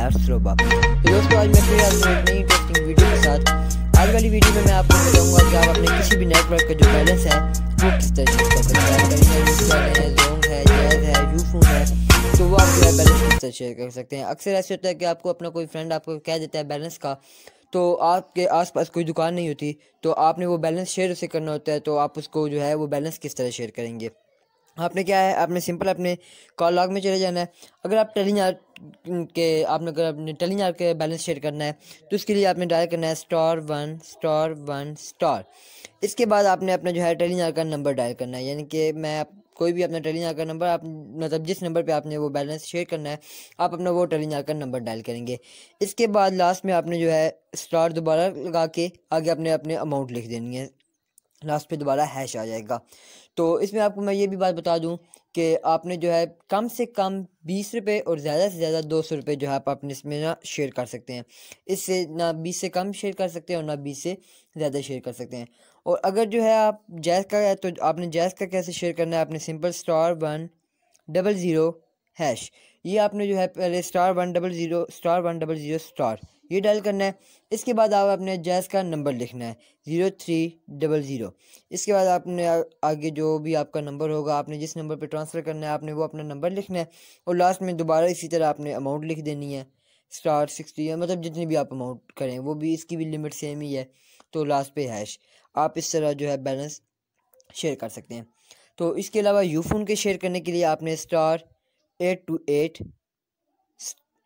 यार स्लोबा। तो दोस्तों आज मैं फिर आपको एक नई इंटरेस्टिंग वीडियो के साथ आज वाली वीडियो में मैं आपको बताऊंगा कि आप अपने किसी भी नेटवर्क का जो बैलेंस है वो किस तरह चेक कर सकते हैं। जोंग है, जैज़ है, यूफोन है, तो वो आप जो है बैलेंस किस तरह शेयर कर सकते हैं। अक्सर ऐसे होता है कि आपको अपना कोई फ्रेंड आपको कह देता है बैलेंस का, तो आपके आसपास कोई दुकान नहीं होती, तो आपने वो बैलेंस शेयर उसे करना होता है, तो आप उसको जो है वो बैलेंस किस तरह शेयर करेंगे। आपने क्या है, आपने सिंपल अपने कॉल लॉग में चले जाना है। अगर आप टेलीनार के आपने अगर अपने टेलीनार के बैलेंस शेयर करना है तो उसके लिए आपने डायल करना है *1*1*। इसके बाद आपने अपना जो है टेलीनार का नंबर डायल करना है, यानी कि मैं कोई भी अपना टेलीनार का नंबर आप मतलब जिस नंबर पे आपने वो बैलेंस शेयर करना है आप अपना वो टेलीनार का नंबर डायल करेंगे। इसके बाद लास्ट में आपने जो है स्टार दोबारा लगा के आगे अपने अपने अमाउंट लिख देनी है, लास्ट पे दोबारा हैश आ जाएगा। तो इसमें आपको मैं ये भी बात बता दूं कि आपने जो है कम से कम 20 रुपये और ज़्यादा से ज़्यादा 200 रुपये जो है आप अपने इसमें ना शेयर कर सकते हैं। इससे ना 20 से कम शेयर कर सकते हैं और ना 20 से ज़्यादा शेयर कर सकते हैं। और अगर जो है आप जैज़ का है तो आपने जैज़ का कैसे शेयर करना है, आपने सिंपल *100# ये आपने जो है पहले *100* ये डायल करना है। इसके बाद आप अपने जैज़ का नंबर लिखना है 0300। इसके बाद आपने आगे जो भी आपका नंबर होगा, आपने जिस नंबर पे ट्रांसफ़र करना है आपने वो अपना नंबर लिखना है और लास्ट में दोबारा इसी तरह आपने अमाउंट लिख देनी है *60, मतलब जितनी भी आप अमाउंट करें वो भी इसकी भी लिमिट सेम ही है। तो लास्ट पे हैश आप इस तरह जो है बैलेंस शेयर कर सकते हैं। तो इसके अलावा यूफोन के शेयर करने के लिए आपने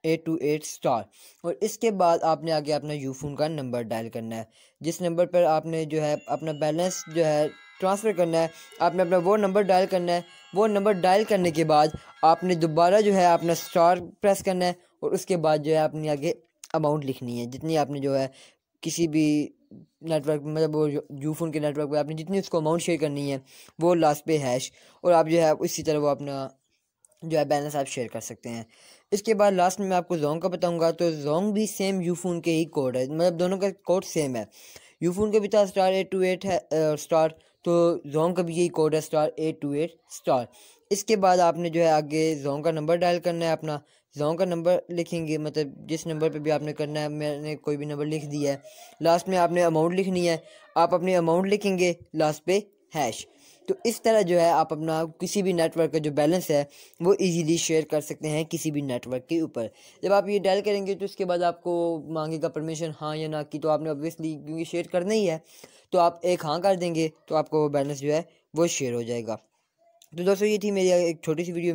*828* और इसके बाद आपने आगे अपना यूफोन का नंबर डायल करना है, जिस नंबर पर आपने जो है अपना बैलेंस जो है ट्रांसफ़र करना है आपने अपना वो नंबर डायल करना है। वो नंबर डायल करने के बाद आपने दोबारा जो है अपना स्टार प्रेस करना है और उसके बाद जो है अपनी आगे अमाउंट लिखनी है, जितनी आपने जो है किसी भी नेटवर्क मतलब वो यूफोन के नेटवर्क पे आपने जितनी उसको अमाउंट शेयर करनी है वो लास्ट पे हैश, और आप जो है इसी तरह वो अपना जो है बैलेंस आप शेयर कर सकते हैं। इसके बाद लास्ट में मैं आपको जोंग का बताऊंगा। तो जोंग भी सेम यूफोन के ही कोड है, मतलब दोनों का कोड सेम है। यूफोन का भी था *828 है स्टार, तो जोंग का भी यही कोड है *828#। इसके बाद आपने जो है आगे जोंग का नंबर डायल करना है, अपना जोंग का नंबर लिखेंगे, मतलब जिस नंबर पे भी आपने करना है, मैंने कोई भी नंबर लिख दिया है। लास्ट में आपने अमाउंट लिखनी है, आप अपनी अमाउंट लिखेंगे, लास्ट पे हैश। तो इस तरह जो है आप अपना किसी भी नेटवर्क का जो बैलेंस है वो इजीली शेयर कर सकते हैं किसी भी नेटवर्क के ऊपर। जब आप ये डायल करेंगे तो उसके बाद आपको मांगेगा परमिशन हाँ या ना की, तो आपने ऑब्वियसली क्योंकि शेयर करना ही है तो आप एक हाँ कर देंगे तो आपको वो बैलेंस जो है वो शेयर हो जाएगा। तो दोस्तों ये थी मेरी एक छोटी सी वीडियो।